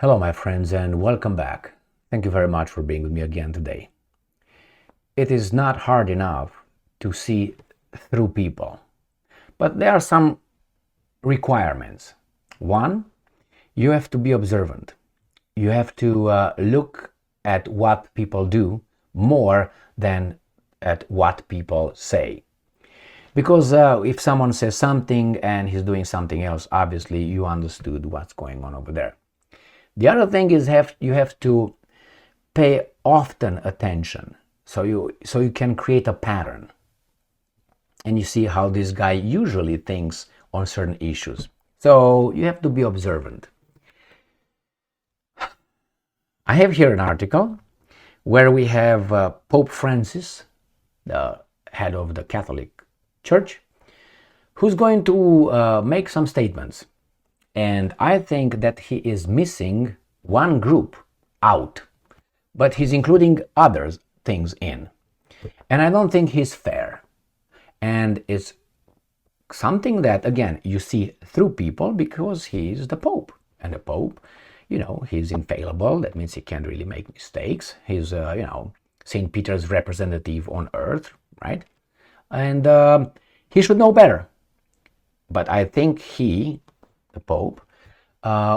Hello, my friends, and welcome back. Thank you very much for being with me again today. It is not hard enough to see through people, but there are some requirements. One, you have to be observant. You have to look at what people do more than at what people say. Because if someone says something and he's doing something else, obviously you understood what's going on over there. The other thing is you have to pay often attention so you can create a pattern and you see how this guy usually thinks on certain issues. So you have to be observant. I have here an article where we have Pope Francis, the head of the Catholic Church, who's going to make some statements. And I think that he is missing one group out, but he's including other things in. And I don't think he's fair. And it's something that, again, you see through people because he's the Pope. And the Pope, he's infallible. That means he can't really make mistakes. He's, St. Peter's representative on earth, right? And he should know better. But I think the Pope,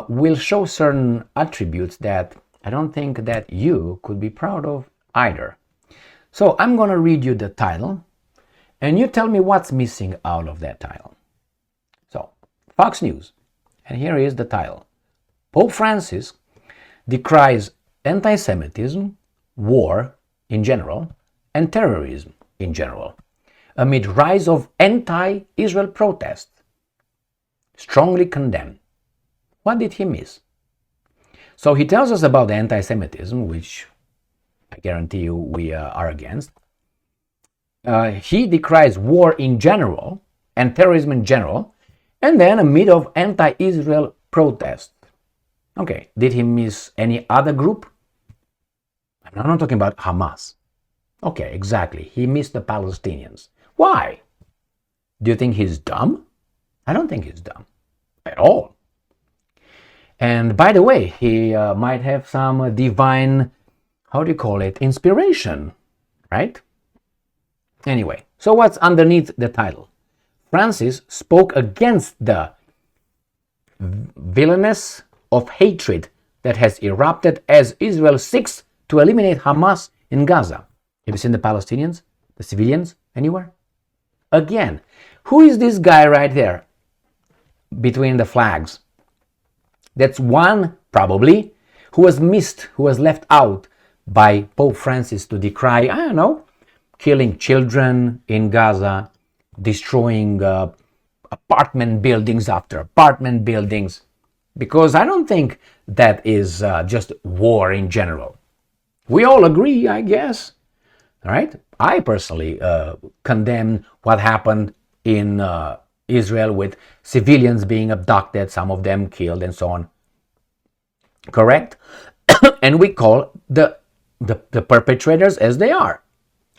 will show certain attributes that I don't think that you could be proud of either. So I'm going to read you the title, and you tell me what's missing out of that title. So, Fox News, and here is the title. Pope Francis decries anti-Semitism, war in general, and terrorism in general, amid rise of anti-Israel protests. Strongly condemned. What did he miss? So he tells us about anti-Semitism, which I guarantee you we are against. He decries war in general and terrorism in general, and then amid of anti-Israel protests. Okay, did he miss any other group? I'm not talking about Hamas. Okay, exactly. He missed the Palestinians. Why? Do you think he's dumb? I don't think he's dumb at all. And by the way, he might have some divine, inspiration, right? Anyway, so what's underneath the title? Francis spoke against the villainous of hatred that has erupted as Israel seeks to eliminate Hamas in Gaza. Have you seen the Palestinians, the civilians, anywhere? Again, who is this guy right there between the flags? That's one, probably, who was missed, who was left out by Pope Francis to decry, killing children in Gaza, destroying apartment buildings after apartment buildings, because I don't think that is just war in general. We all agree, I guess, all right? I personally condemn what happened in Israel with civilians being abducted, some of them killed and so on. Correct? And we call the perpetrators as they are.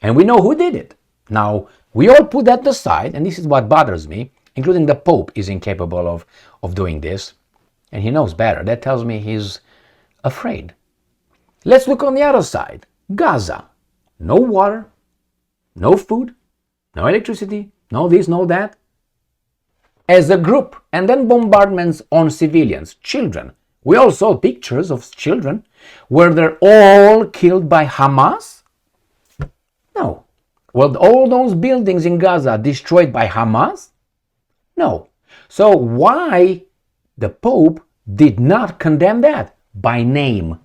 And we know who did it. Now, we all put that aside, and this is what bothers me, including the Pope is incapable of doing this. And he knows better. That tells me he's afraid. Let's look on the other side. Gaza. No water, no food, no electricity, no this, no that. As a group, and then bombardments on civilians, children. We all saw pictures of children. Were they all killed by Hamas? No. Were all those buildings in Gaza destroyed by Hamas? No. So why the Pope did not condemn that by name?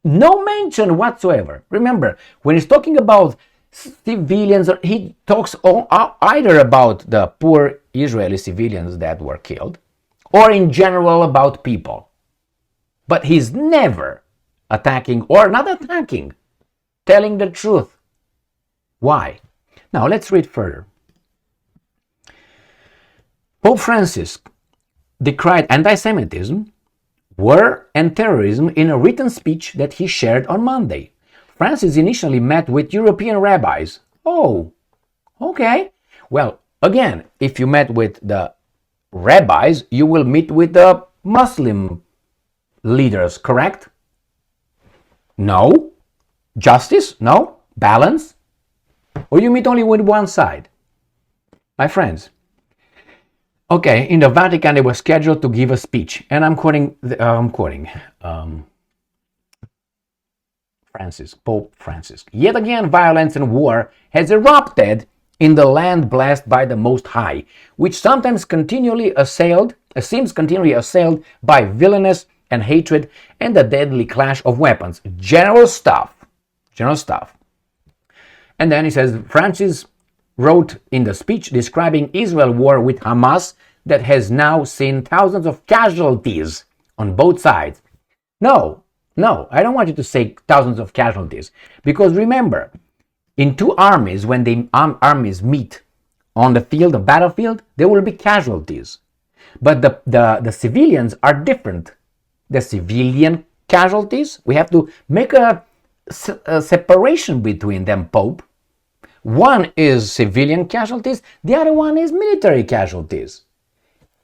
No mention whatsoever. Remember, when he's talking about civilians, he talks either about the poor Israeli civilians that were killed, or in general about people. But he's never attacking, or not attacking, telling the truth. Why? Now let's read further. Pope Francis decried anti-Semitism, war and terrorism in a written speech that he shared on Monday. Francis initially met with European rabbis. Oh, okay. Well, again, if you met with the rabbis, you will meet with the Muslim leaders, correct? No. Justice? No. Balance? Or you meet only with one side? My friends, okay, in the Vatican they were scheduled to give a speech, and I'm quoting Pope Francis. Yet again, violence and war has erupted in the land blessed by the Most High, which seems continually assailed by villainous and hatred and the deadly clash of weapons. General stuff. And then he says, Francis wrote in the speech describing Israel's war with Hamas that has now seen thousands of casualties on both sides. No, I don't want you to say thousands of casualties, because remember, in two armies, when the armies meet on the battlefield, there will be casualties. But the civilians are different. The civilian casualties, we have to make a separation between them, Pope. One is civilian casualties, the other one is military casualties.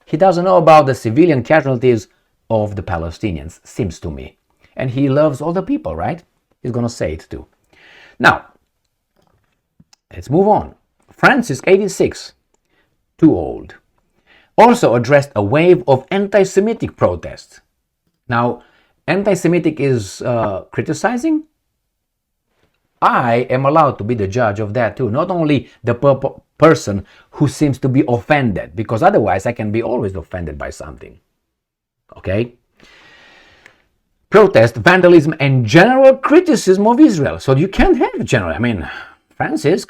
He doesn't know about the civilian casualties of the Palestinians, seems to me. And he loves all the people, right? He's going to say it too. Now, let's move on. Francis, 86, too old, also addressed a wave of anti-Semitic protests. Now, anti-Semitic is criticizing? I am allowed to be the judge of that too, not only the person who seems to be offended, because otherwise I can be always offended by something. Okay? Protest, vandalism, and general criticism of Israel. So you can't have general. Francis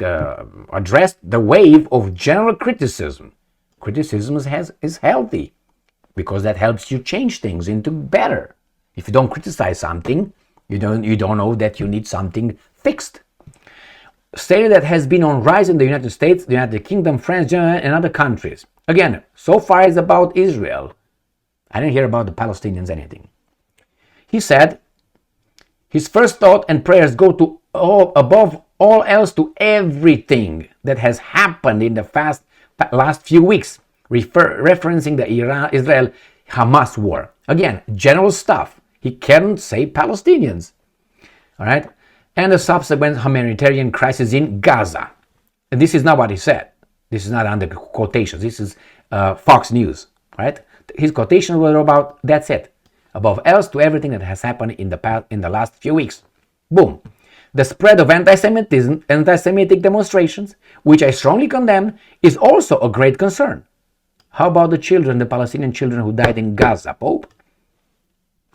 addressed the wave of general criticism. Criticism is healthy, because that helps you change things into better. If you don't criticize something, you don't know that you need something fixed. Stated that has been on rise in the United States, the United Kingdom, France, Germany, and other countries. Again, so far it's about Israel. I didn't hear about the Palestinians anything. He said his first thought and prayers go to above all else to everything that has happened in the last few weeks, referencing the Israel-Hamas war. Again, general stuff. He can't say Palestinians. All right? And the subsequent humanitarian crisis in Gaza. And this is not what he said. This is not under quotations. This is Fox News, right? His quotations were about, that's it. Above else to everything that has happened in the last few weeks. Boom. The spread of anti-Semitism, anti-Semitic demonstrations, which I strongly condemn, is also a great concern. How about the children, the Palestinian children who died in Gaza, Pope?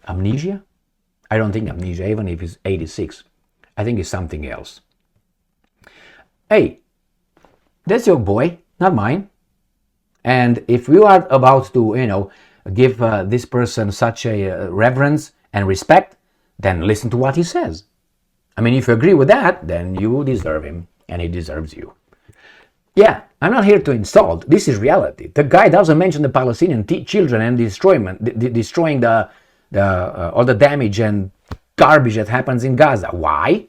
Amnesia? I don't think amnesia, even if it's 86. I think it's something else. Hey, that's your boy, not mine. And if you are about to, give this person such a reverence and respect, then listen to what he says. If you agree with that, then you deserve him, and he deserves you. Yeah, I'm not here to insult. This is reality. The guy doesn't mention the Palestinian children and destroying the all the damage and garbage that happens in Gaza. Why?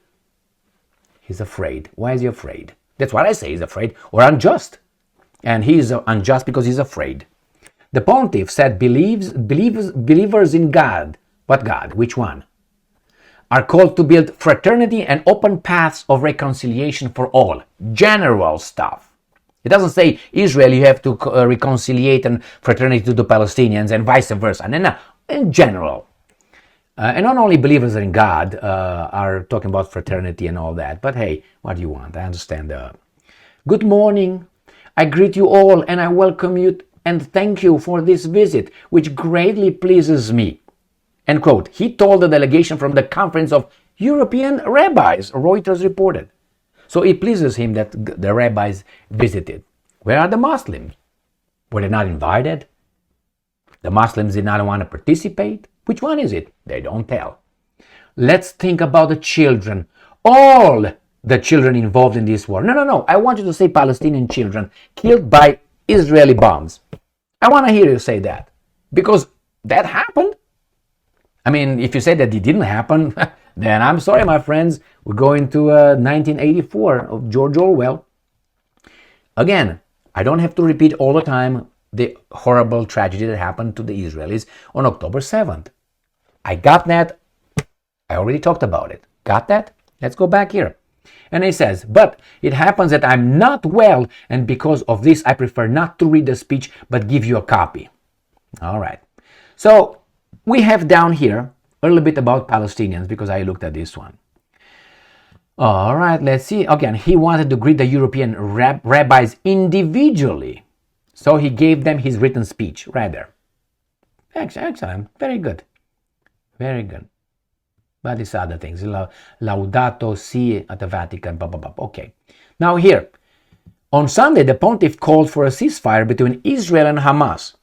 He's afraid. Why is he afraid? That's what I say. He's afraid or unjust. And he's unjust because he's afraid. The pontiff said believers in God. What God? Which one? Are called to build fraternity and open paths of reconciliation for all. General stuff. It doesn't say Israel, you have to reconciliate and fraternity to the Palestinians and vice versa. No, in general. And not only believers in God are talking about fraternity and all that, but hey, what do you want? I understand. Good morning. I greet you all and I welcome you and thank you for this visit, which greatly pleases me. End quote. He told the delegation from the Conference of European Rabbis, Reuters reported. So it pleases him that the rabbis visited. Where are the Muslims? Were they not invited? The Muslims did not want to participate? Which one is it? They don't tell. Let's think about the children. All the children involved in this war. No. I want you to say Palestinian children killed by Israeli bombs. I want to hear you say that. Because that happened. If you say that it didn't happen, then I'm sorry, my friends. We're going to 1984 of George Orwell. Again, I don't have to repeat all the time the horrible tragedy that happened to the Israelis on October 7th. I got that. I already talked about it. Got that? Let's go back here. And he says, but it happens that I'm not well, and because of this, I prefer not to read the speech, but give you a copy. All right. So we have down here a little bit about Palestinians, because I looked at this one. All right, let's see. Again, he wanted to greet the European rabbis individually. So he gave them his written speech right there. Excellent. Very good. Very good. But these other things. Laudato Si at the Vatican. Blah, blah, blah. Okay. Now here. On Sunday, the pontiff called for a ceasefire between Israel and Hamas,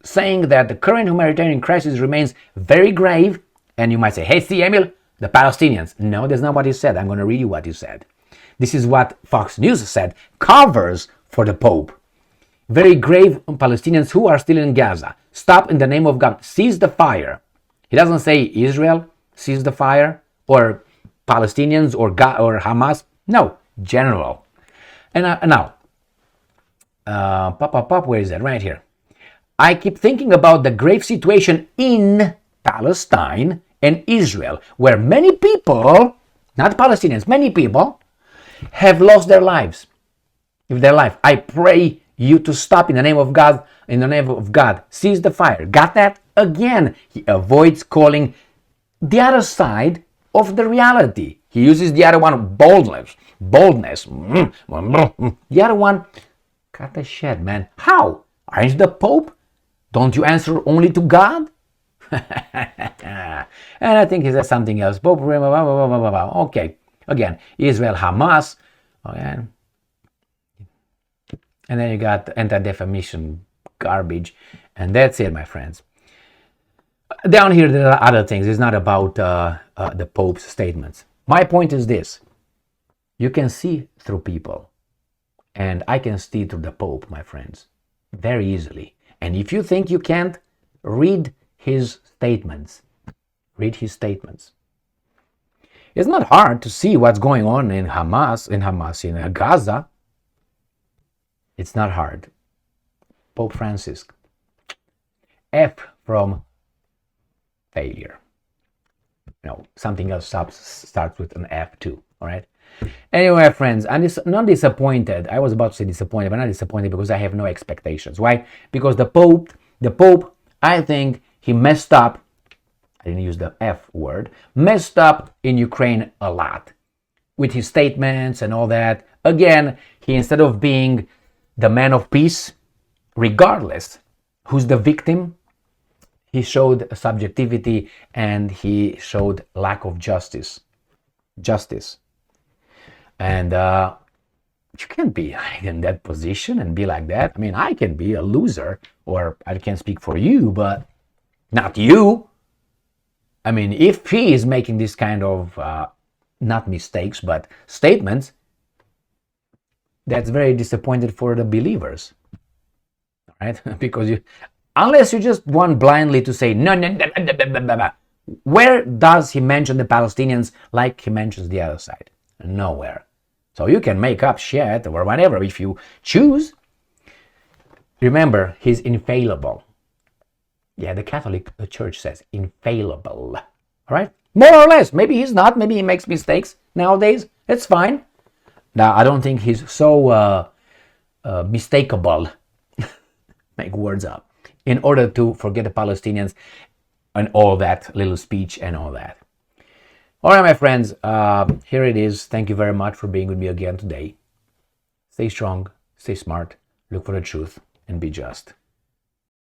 saying that the current humanitarian crisis remains very grave. And you might say, hey, see, Emil, the Palestinians. No, that's not what he said. I'm going to read you what he said. This is what Fox News said, covers for the Pope. Very grave Palestinians who are still in Gaza. Stop in the name of God. Cease the fire. He doesn't say Israel, cease the fire, or Palestinians, or God, or Hamas. No, general. And now, where is that? Right here. I keep thinking about the grave situation in Palestine and Israel, where many people, not Palestinians, many people have lost their lives. I pray you to stop in the name of God, in the name of God. Cease the fire. Got that? Again, he avoids calling the other side of the reality. He uses the other one, boldness. The other one, cut the shit, man. How? Aren't you the Pope? Don't you answer only to God? And I think he says something else. Okay. Again, Israel, Hamas. Okay. And then you got anti-defamation garbage. And that's it, my friends. Down here, there are other things. It's not about the Pope's statements. My point is this. You can see through people. And I can see through the Pope, my friends. Very easily. And if you think you can't, read his statements. Read his statements. It's not hard to see what's going on in Gaza. It's not hard. Pope Francis. F from failure. No, something else starts with an F too. All right. Anyway, friends, I'm not disappointed. I was about to say disappointed, but not disappointed because I have no expectations. Why? Because the Pope, I think he messed up. I didn't use the F word. Messed up in Ukraine a lot with his statements and all that. Again, he, instead of being the man of peace, regardless who's the victim, he showed subjectivity and he showed lack of justice. And you can't be in that position and be like that. I mean, I can be a loser, or I can't speak for you, but not you. I mean, if he is making this kind of, not mistakes, but statements, that's very disappointed for the believers. All right? Because unless you just want blindly to say, no. Where does he mention the Palestinians like he mentions the other side? Nowhere. So you can make up shit or whatever if you choose. Remember, he's infallible. Yeah, the Catholic Church says infallible. All right? More or less. Maybe he's not. Maybe he makes mistakes nowadays. It's fine. Now, I don't think he's so mistakable. Make words up. In order to forget the Palestinians and all that little speech and all that. All right, my friends, here it is. Thank you very much for being with me again today. Stay strong, stay smart, look for the truth, and be just.